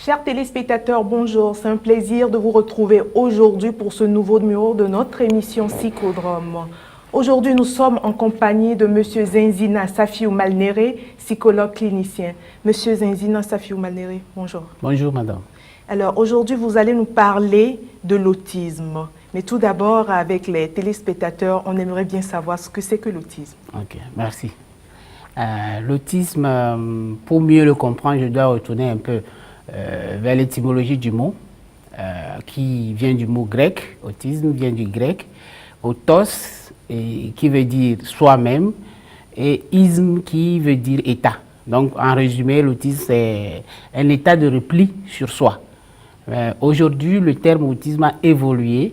Chers téléspectateurs, bonjour. C'est un plaisir de vous retrouver aujourd'hui pour ce nouveau numéro de notre émission Psychodrome. Aujourd'hui, nous sommes en compagnie de M. Zenzina Safiou Malnéré, psychologue clinicien. M. Zenzina Safiou Malnéré, bonjour. Bonjour, madame. Alors, aujourd'hui, vous allez nous parler de l'autisme. Mais tout d'abord, avec les téléspectateurs, on aimerait bien savoir ce que c'est que l'autisme. Ok, merci. L'autisme, pour mieux le comprendre, je dois retourner un peu vers l'étymologie du mot, qui vient du mot grec. Autisme vient du grec. Autos, qui veut dire soi-même, et isme, qui veut dire état. Donc, en résumé, l'autisme, c'est un état de repli sur soi. Aujourd'hui, le terme autisme a évolué,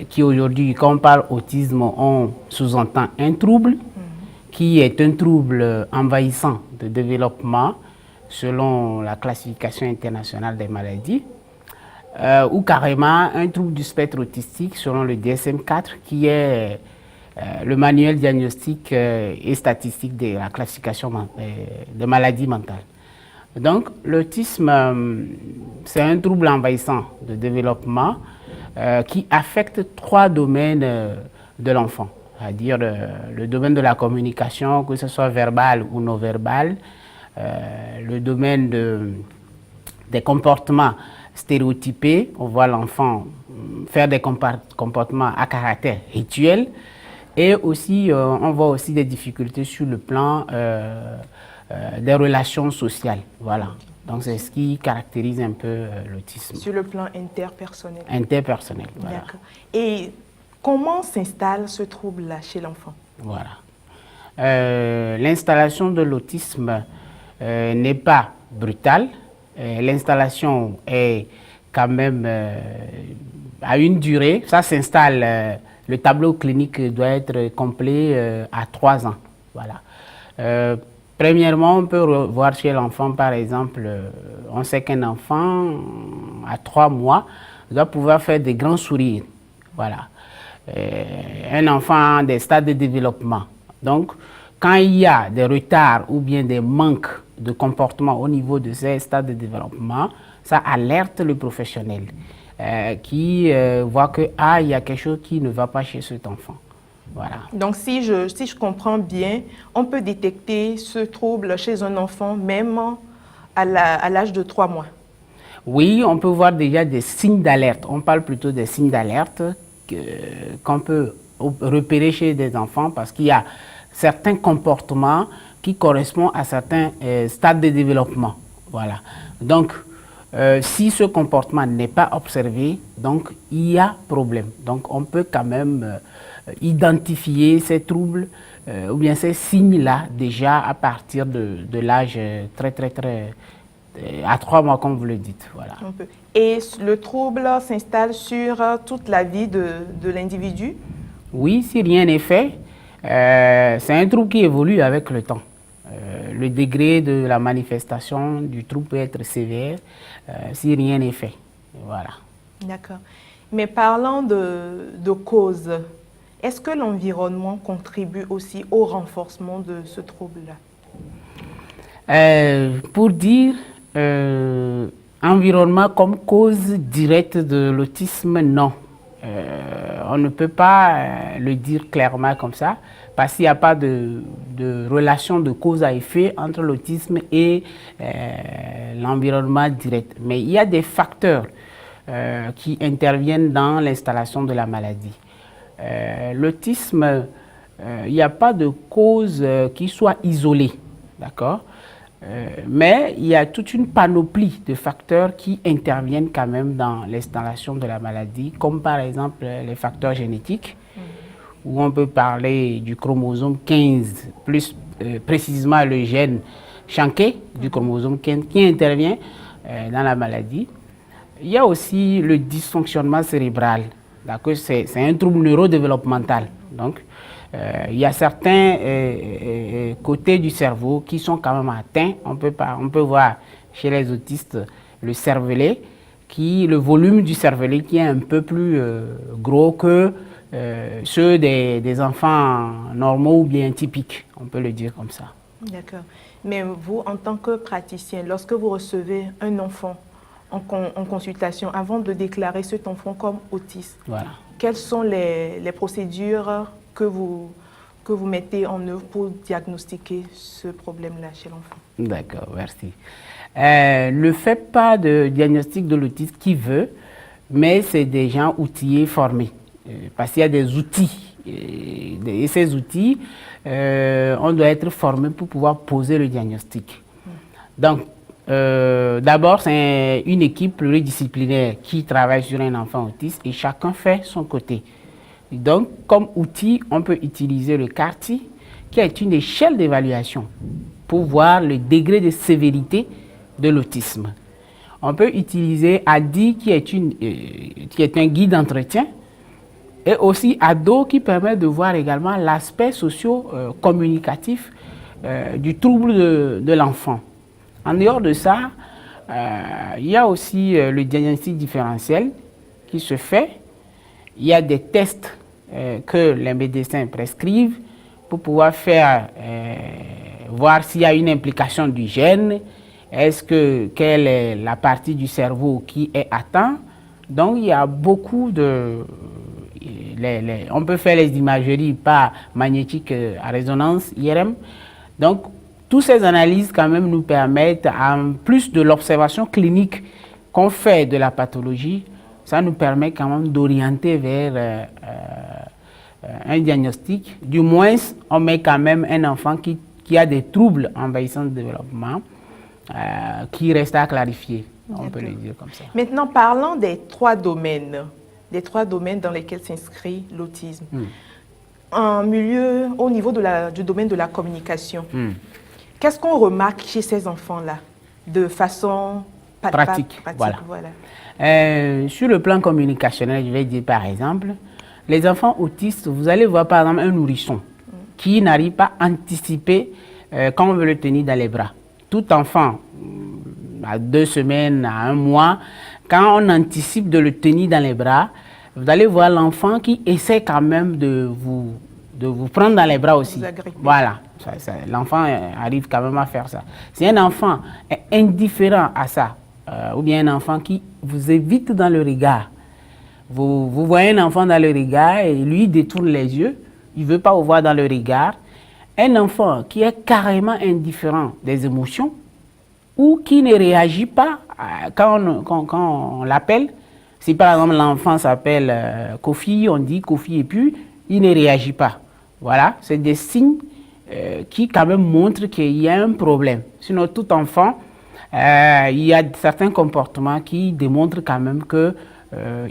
qui aujourd'hui, quand on parle autisme, on sous-entend un trouble, qui est un trouble envahissant de développement, selon la classification internationale des maladies, ou carrément un trouble du spectre autistique, selon le DSM-4, qui est le manuel diagnostique et statistique de la classification des maladies mentales. Donc, l'autisme, c'est un trouble envahissant de développement qui affecte 3 domaines de l'enfant, c'est-à-dire le domaine de la communication, que ce soit verbal ou non verbal, le domaine des comportements stéréotypés, on voit l'enfant faire des comportements à caractère rituel, et aussi on voit aussi des difficultés sur le plan des relations sociales. Voilà. Donc c'est ce qui caractérise un peu l'autisme. Sur le plan interpersonnel. Interpersonnel, voilà. D'accord. Et comment s'installe ce trouble-là chez l'enfant? Voilà. L'installation de l'autisme n'est pas brutale. L'installation est quand même à une durée. Ça s'installe, le tableau clinique doit être complet à 3 ans. Voilà. Premièrement, on peut voir chez l'enfant, par exemple, on sait qu'un enfant, à 3 mois, doit pouvoir faire des grands sourires. Voilà. Un enfant des stades de développement. Donc, quand il y a des retards ou bien des manques de comportement au niveau de ces stades de développement, ça alerte le professionnel qui voit que il y a quelque chose qui ne va pas chez cet enfant. Voilà. Donc, si je comprends bien, on peut détecter ce trouble chez un enfant même à l'âge de 3 mois. Oui, on peut voir déjà des signes d'alerte. On parle plutôt des signes d'alerte qu'on peut repérer chez des enfants parce qu'il y a certains comportements qui correspondent à certains stades de développement. Voilà. Donc, si ce comportement n'est pas observé, donc il y a problème. Donc, on peut quand même identifier ces troubles ou bien ces signes-là déjà à partir de l'âge très à 3 mois, comme vous le dites. Voilà. Et le trouble s'installe sur toute la vie de l'individu? Oui, si rien n'est fait, c'est un trouble qui évolue avec le temps. Le degré de la manifestation du trouble peut être sévère si rien n'est fait. Voilà. D'accord. Mais parlant de causes, est-ce que l'environnement contribue aussi au renforcement de ce trouble-là? Pour dire environnement comme cause directe de l'autisme, non. On ne peut pas le dire clairement comme ça, parce qu'il n'y a pas de relation de cause à effet entre l'autisme et l'environnement direct. Mais il y a des facteurs qui interviennent dans l'installation de la maladie. L'autisme, il n'y a pas de cause qui soit isolée, d'accord? Mais il y a toute une panoplie de facteurs qui interviennent quand même dans l'installation de la maladie, comme par exemple les facteurs génétiques, où on peut parler du chromosome 15, plus précisément le gène chanqué du chromosome 15 qui intervient dans la maladie. Il y a aussi le dysfonctionnement cérébral, c'est un trouble neurodéveloppemental. Donc, il y a certains côtés du cerveau qui sont quand même atteints. On peut voir chez les autistes le cervelet, le volume du cervelet qui est un peu plus gros que ceux des enfants normaux ou bien typiques, on peut le dire comme ça. D'accord. Mais vous, en tant que praticien, lorsque vous recevez un enfant en consultation, avant de déclarer cet enfant comme autiste, Voilà. quelles sont les procédures que vous mettez en œuvre pour diagnostiquer ce problème-là chez l'enfant? D'accord, merci. Ne faites pas de diagnostic de l'autisme qui veut, mais c'est des gens outillés, formés. Parce qu'il y a des outils. Et ces outils, on doit être formé pour pouvoir poser le diagnostic. Donc, d'abord, c'est une équipe pluridisciplinaire qui travaille sur un enfant autiste et chacun fait son côté. Donc, comme outil, on peut utiliser le CARTI, qui est une échelle d'évaluation pour voir le degré de sévérité de l'autisme. On peut utiliser ADI, qui est un guide d'entretien, et aussi ADO, qui permet de voir également l'aspect socio-communicatif du trouble de l'enfant. En dehors de ça, il y a aussi le diagnostic différentiel qui se fait. Il y a des tests que les médecins prescrivent pour pouvoir faire voir s'il y a une implication du gène, quelle est la partie du cerveau qui est atteinte. Donc il y a beaucoup de... on peut faire les imageries par magnétique à résonance, IRM. Donc toutes ces analyses quand même nous permettent, en plus de l'observation clinique qu'on fait de la pathologie, ça nous permet quand même d'orienter vers un diagnostic. Du moins, on met quand même un enfant qui a des troubles envahissants de développement qui restent à clarifier. On peut le dire comme ça. Maintenant, parlons des trois domaines dans lesquels s'inscrit l'autisme. Au niveau du domaine de la communication, qu'est-ce qu'on remarque chez ces enfants-là de façon pratique? Voilà. Sur le plan communicationnel, je vais dire par exemple, les enfants autistes, vous allez voir par exemple un nourrisson qui n'arrive pas à anticiper quand on veut le tenir dans les bras. Tout enfant, à 2 semaines, à 1 mois, quand on anticipe de le tenir dans les bras, vous allez voir l'enfant qui essaie quand même de vous prendre dans les bras aussi. Voilà, l'enfant arrive quand même à faire ça. Si un enfant est indifférent à ça, ou bien un enfant qui vous évite dans le regard, vous voyez un enfant dans le regard et lui détourne les yeux, il ne veut pas vous voir dans le regard. Un enfant qui est carrément indifférent des émotions ou qui ne réagit pas quand on l'appelle. Si par exemple l'enfant s'appelle Kofi, on dit Kofi et puis il ne réagit pas. Voilà, c'est des signes qui quand même montrent qu'il y a un problème. Sinon tout enfant, il y a certains comportements qui démontrent quand même que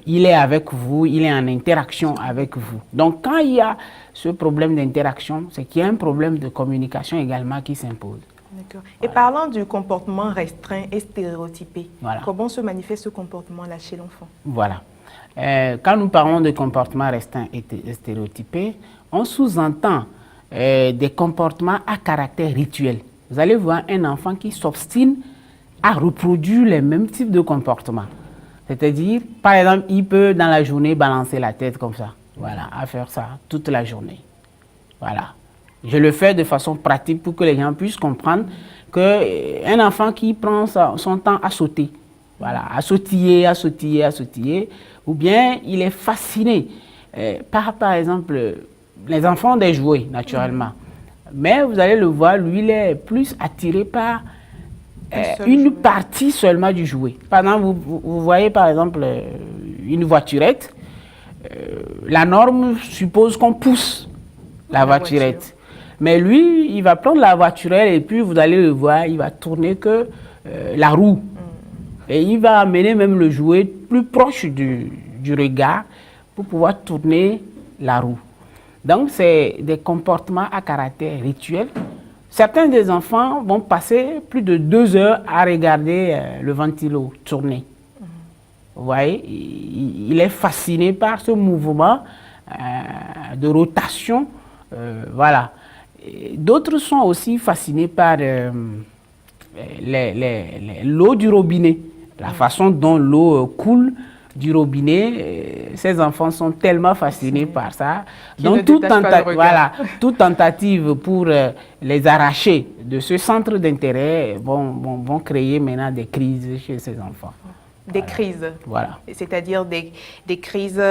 il est avec vous, il est en interaction avec vous. Donc quand il y a ce problème d'interaction, c'est qu'il y a un problème de communication également qui s'impose. D'accord. Et parlant du comportement restreint et stéréotypé, comment se manifeste ce comportement-là chez l'enfant? Voilà. Quand nous parlons de comportement restreint et stéréotypé, on sous-entend des comportements à caractère rituel. Vous allez voir un enfant qui s'obstine à reproduire les mêmes types de comportements. C'est-à-dire, par exemple, il peut dans la journée balancer la tête comme ça. Voilà, à faire ça toute la journée. Voilà. Je le fais de façon pratique pour que les gens puissent comprendre qu'un enfant qui prend son temps à sauter, voilà, à sautiller, ou bien il est fasciné par exemple, les enfants ont des jouets, naturellement. Mais vous allez le voir, lui, il est plus attiré par une partie seulement du jouet. Par exemple, vous voyez par exemple une voiturette. La norme suppose qu'on pousse la voiturette. Mais lui, il va prendre la voiturette et puis vous allez le voir, il va tourner que la roue. Et il va amener même le jouet plus proche du regard pour pouvoir tourner la roue. Donc, c'est des comportements à caractère rituel. Certains des enfants vont passer plus de 2 heures à regarder le ventilo tourner. Vous voyez, il est fasciné par ce mouvement de rotation. Voilà. D'autres sont aussi fascinés par l'eau du robinet, la façon dont l'eau coule du robinet, ces enfants sont tellement fascinés par ça. Donc, toute tentative pour les arracher de ce centre d'intérêt vont créer maintenant des crises chez ces enfants. Des crises? Voilà. C'est-à-dire des crises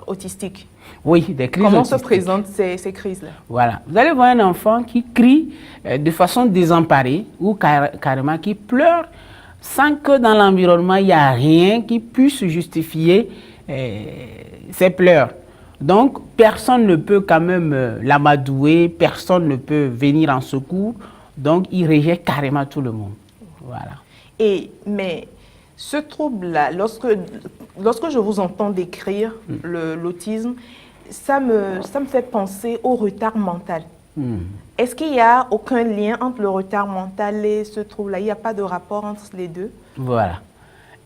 autistiques? Oui, des crises Comment autistiques. se présentent ces crises-là? Voilà. Vous allez voir un enfant qui crie de façon désemparée ou carrément qui pleure sans que dans l'environnement, il n'y a rien qui puisse justifier ses pleurs. Donc, personne ne peut quand même l'amadouer, personne ne peut venir en secours. Donc, il rejette carrément tout le monde. Voilà. Mais ce trouble-là, lorsque je vous entends décrire l'autisme, ça me fait penser au retard mental. Est-ce qu'il n'y a aucun lien entre le retard mental et ce trouble-là? Il n'y a pas de rapport entre les deux? Voilà.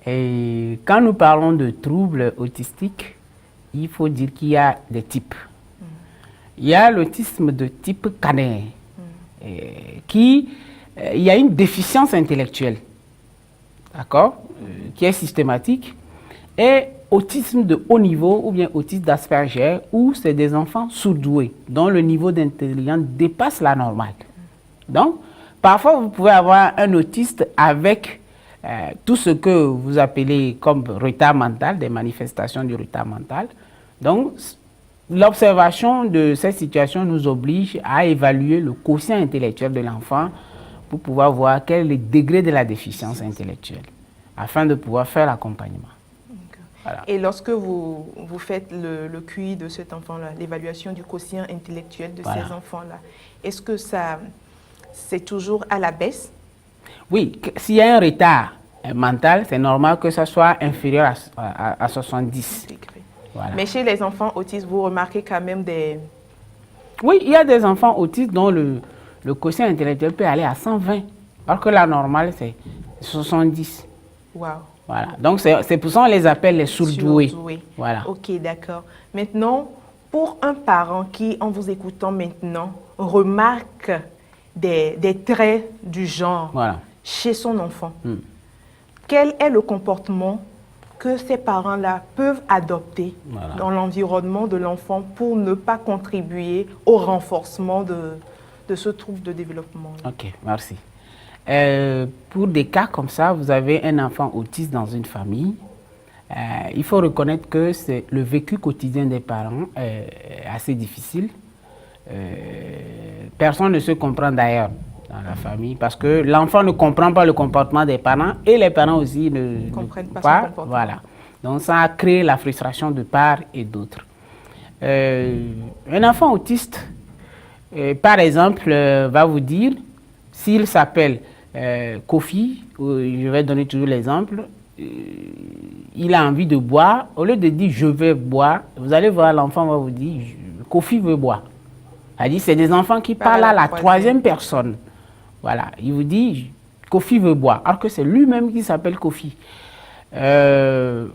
Et quand nous parlons de troubles autistiques, il faut dire qu'il y a des types. Il y a l'autisme de type canin, il y a une déficience intellectuelle, d'accord, qui est systématique, et autisme de haut niveau ou bien autisme d'Asperger, où c'est des enfants surdoués, dont le niveau d'intelligence dépasse la normale. Donc, parfois, vous pouvez avoir un autiste avec tout ce que vous appelez comme retard mental, des manifestations du retard mental. Donc, l'observation de cette situation nous oblige à évaluer le quotient intellectuel de l'enfant pour pouvoir voir quel est le degré de la déficience intellectuelle, afin de pouvoir faire l'accompagnement. Voilà. Et lorsque vous faites le QI de cet enfant-là, l'évaluation du quotient intellectuel de ces enfants-là, est-ce que c'est toujours à la baisse? Oui, s'il y a un retard mental, c'est normal que ça soit inférieur à 70. Voilà. Mais chez les enfants autistes, vous remarquez quand même des... Oui, il y a des enfants autistes dont le quotient intellectuel peut aller à 120, alors que la normale, c'est 70. Wow. Voilà. Donc, c'est pour ça qu'on les appelle les surdoués. Voilà. Ok, d'accord. Maintenant, pour un parent qui, en vous écoutant maintenant, remarque des traits du genre chez son enfant, quel est le comportement que ces parents-là peuvent adopter dans l'environnement de l'enfant pour ne pas contribuer au renforcement de ce trouble de développement? Ok, merci. Pour des cas comme ça, vous avez un enfant autiste dans une famille. Il faut reconnaître que le vécu quotidien des parents est assez difficile. Personne ne se comprend d'ailleurs dans la famille parce que l'enfant ne comprend pas le comportement des parents et les parents aussi ne comprennent pas son comportement. Voilà. Donc ça a créé la frustration de part et d'autre. Un enfant autiste, par exemple, va vous dire, s'il s'appelle Kofi, je vais donner toujours l'exemple, il a envie de boire, au lieu de dire je vais boire, vous allez voir l'enfant va vous dire Kofi veut boire. C'est des enfants qui parlent à la troisième personne. Voilà, il vous dit Kofi veut boire, alors que c'est lui-même qui s'appelle Kofi. Un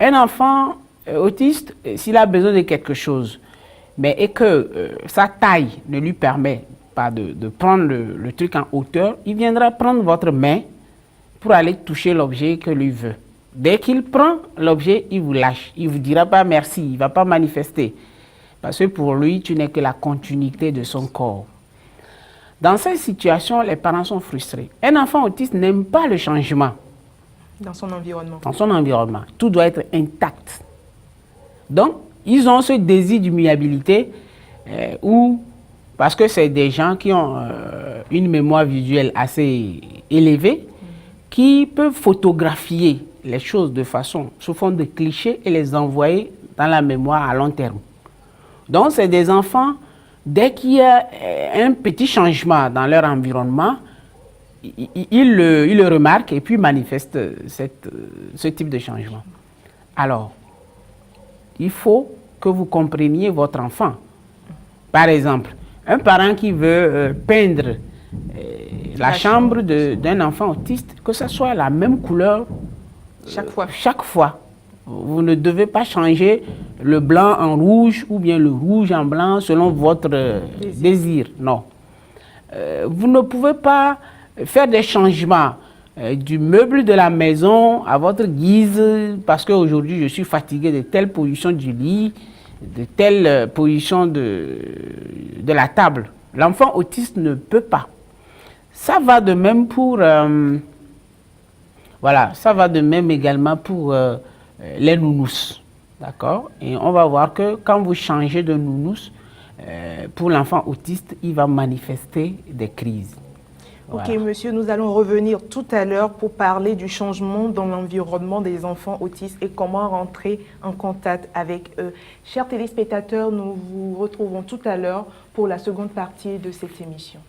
enfant autiste, s'il a besoin de quelque chose, mais et que sa taille ne lui permet pas de prendre le truc en hauteur, il viendra prendre votre main pour aller toucher l'objet que lui veut. Dès qu'il prend l'objet, il vous lâche. Il ne vous dira pas merci, il ne va pas manifester. Parce que pour lui, tu n'es que la continuité de son corps. Dans cette situation, les parents sont frustrés. Un enfant autiste n'aime pas le changement. Dans son environnement. Dans son environnement. Tout doit être intact. Donc, ils ont ce désir d'immuabilité parce que c'est des gens qui ont une mémoire visuelle assez élevée, qui peuvent photographier les choses de façon, sous forme de clichés et les envoyer dans la mémoire à long terme. Donc, c'est des enfants, dès qu'il y a un petit changement dans leur environnement, ils le remarquent et puis manifestent ce type de changement. Alors, il faut que vous compreniez votre enfant. Par exemple, un parent qui veut peindre la chambre d'un enfant autiste, que ce soit la même couleur chaque fois. Vous ne devez pas changer le blanc en rouge ou bien le rouge en blanc selon votre désir. Non. Vous ne pouvez pas faire des changements du meuble de la maison à votre guise, parce qu'aujourd'hui je suis fatigué de telle position du lit, de telle position de la table. L'enfant autiste ne peut pas. Ça va de même pour... voilà, ça va de même également pour les nounous. D'accord? Et on va voir que quand vous changez de nounous, pour l'enfant autiste, il va manifester des crises. Ok, Voilà. monsieur, nous allons revenir tout à l'heure pour parler du changement dans l'environnement des enfants autistes et comment rentrer en contact avec eux. Chers téléspectateurs, nous vous retrouvons tout à l'heure pour la seconde partie de cette émission.